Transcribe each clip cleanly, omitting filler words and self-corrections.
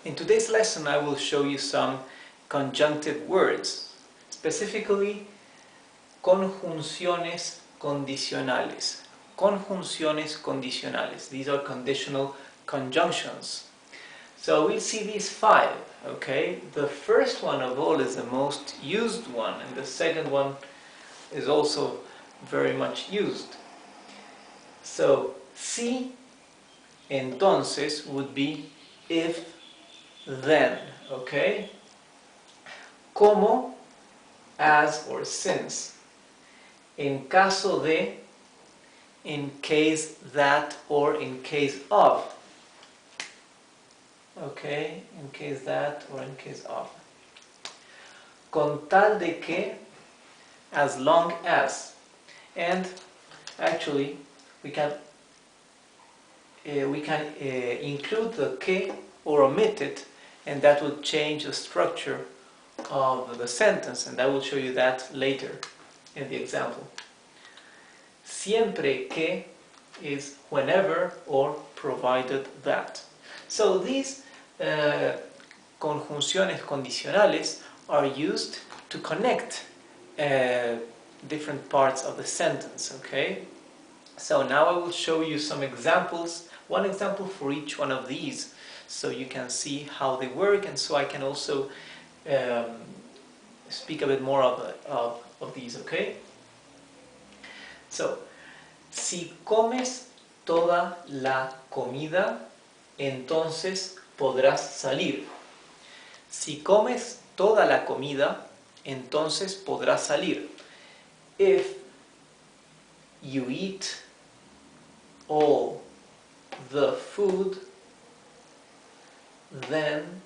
In today's lesson I will show you some conjunctive words, specifically conjunciones condicionales. Conjunciones condicionales. These are conditional conjunctions. So we'll see these five, okay? The first one of all is the most used one, and the second one is also very much used. So, si, entonces would be if, then, okay? Como, as or since. En caso de, in case that or in case of. Okay, in case that or in case of. Con tal de que, as long as. And actually we can include the que or omit it, and that would change the structure of the sentence, and I will show you that later in the example. Siempre que is whenever or provided that. So these conjunciones condicionales are used to connect different parts of the sentence, okay? So now I will show you some examples, one example for each one of these, so you can see how they work, and so I can also speak a bit more of these, okay? So, si comes toda la comida, entonces podrás salir. Si comes toda la comida, entonces podrás salir. If you eat all the food, then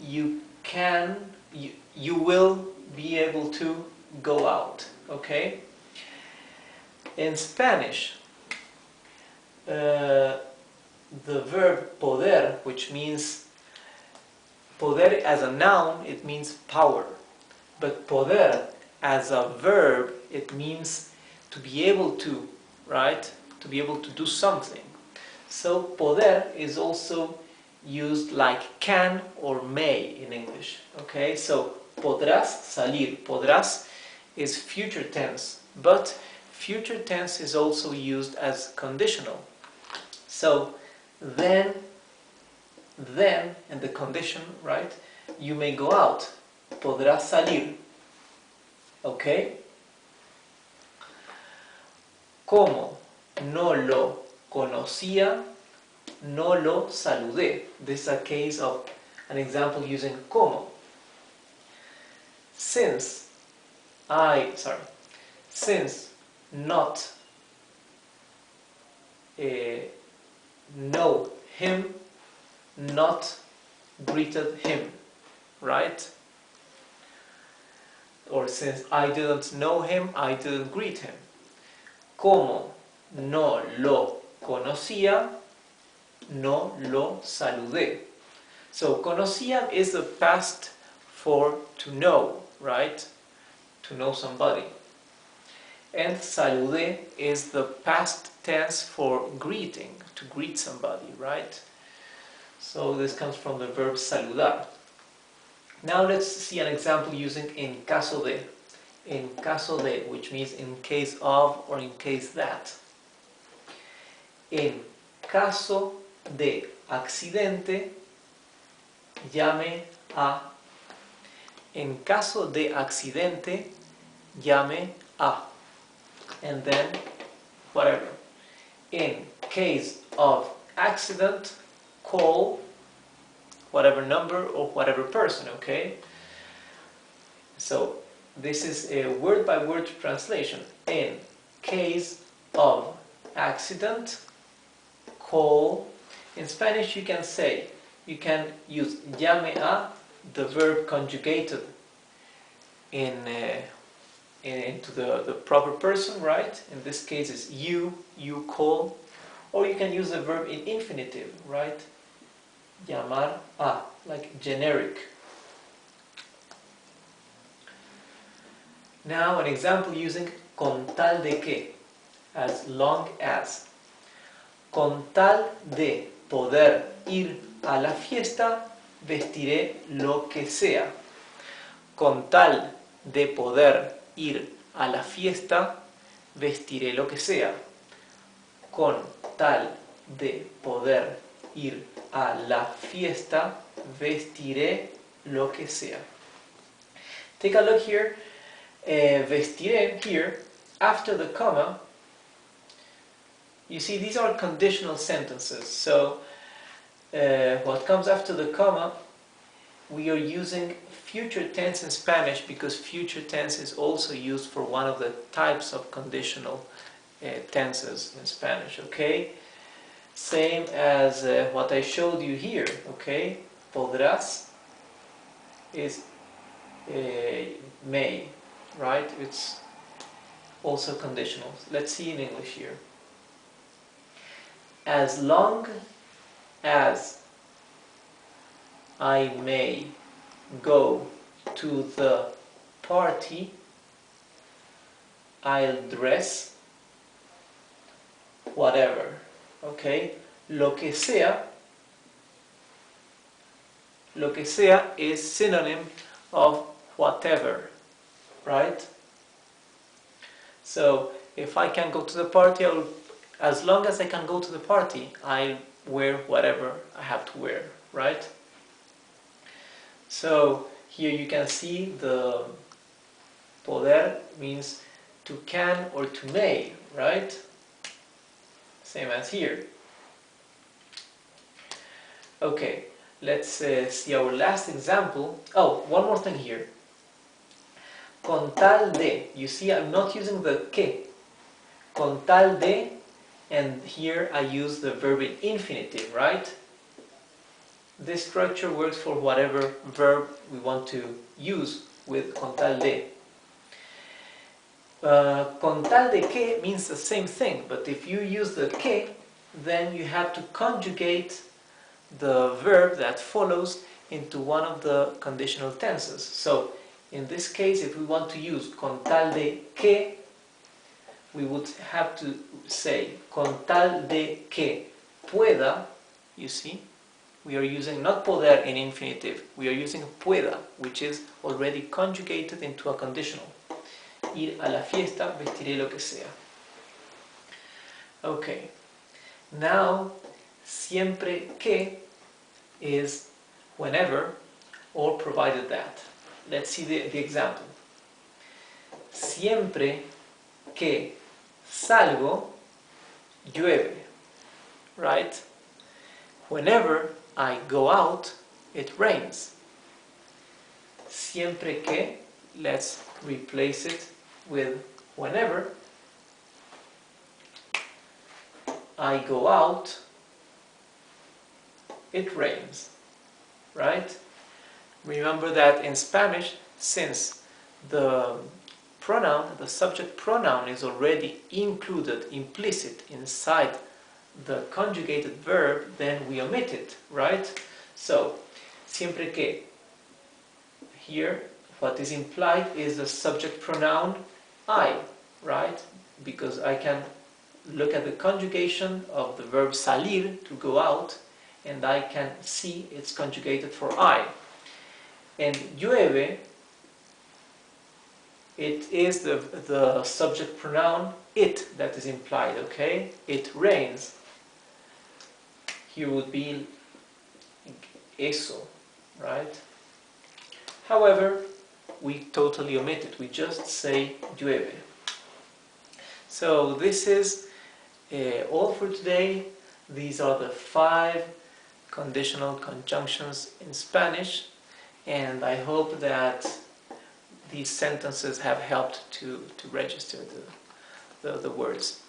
you will be able to go out, okay? In Spanish, the verb poder, which means poder as a noun, it means power, but poder as a verb, it means to be able to, right? To be able to do something. So poder is also used like can or may in English, okay? So podrás salir. Podrás is future tense, but future tense is also used as conditional. So then and the condition, right? You may go out. Podrás salir. Okay? Como no lo conocía, no lo saludé. This is a case of an example using como. Since not know him, not greeted him, right? Or since I didn't know him, I didn't greet him. Como no lo conocía, no lo saludé. So conocía is the past for to know, right? To know somebody. And saludé is the past tense for greeting, to greet somebody, right? So this comes from the verb saludar. Now let's see an example using en caso de. En caso de, which means in case of or in case that. En caso de accidente, llame a. En caso de accidente, llame a. And then whatever. In case of accident, call whatever number or whatever person, okay? So this is a word-by-word translation. In case of accident, call. In Spanish you can use llame a, the verb conjugated into the proper person, right? In this case is you call, or you can use the verb in infinitive, right? Llamar a, like generic. Now an example using con tal de que, as long as. Con tal de poder ir a la fiesta vestiré lo que sea. Con tal de poder ir a la fiesta, vestiré lo que sea. Con tal de poder ir a la fiesta, vestiré lo que sea. Take a look here. Vestiré here, after the comma, you see these are conditional sentences. So what comes after the comma, we are using future tense in Spanish because future tense is also used for one of the types of conditional tenses in Spanish, okay? Same as what I showed you here, okay? Podrás is may, right? It's also conditional. Let's see in English here. As long as I may go to the party, I'll dress whatever. Okay? Lo que sea is synonym of whatever, right? So if I can go to the party, as long as I can go to the party, I'll wear whatever I have to wear, right? So here you can see the poder means to can or to may, right? Same as here. Okay, let's see our last example. Oh, one more thing here. Con tal de, you see I'm not using the que. Con tal de, and here I use the verb in infinitive, right? This structure works for whatever verb we want to use with con tal de. Con tal de que means the same thing, but if you use the que, then you have to conjugate the verb that follows into one of the conditional tenses. So, in this case, if we want to use con tal de que, we would have to say con tal de que pueda, you see? We are using not poder in infinitive, we are using pueda, which is already conjugated into a conditional. Ir a la fiesta, vestiré lo que sea. Okay, now siempre que is whenever or provided that. Let's see the example. Siempre que salgo, llueve, right? Whenever I go out, it rains. Siempre que, let's replace it with whenever I go out, it rains, right? Remember that in Spanish, since the pronoun, the subject pronoun is already included, implicit inside the conjugated verb, then we omit it, right? So, siempre que, here what is implied is the subject pronoun I, right? Because I can look at the conjugation of the verb salir, to go out, and I can see it's conjugated for I. And llueve, it is the subject pronoun it that is implied, okay? It rains. Here would be eso, right? However, we totally omit it. We just say llueve. So this is all for today. These are the 5 conditional conjunctions in Spanish, and I hope that these sentences have helped to register the words.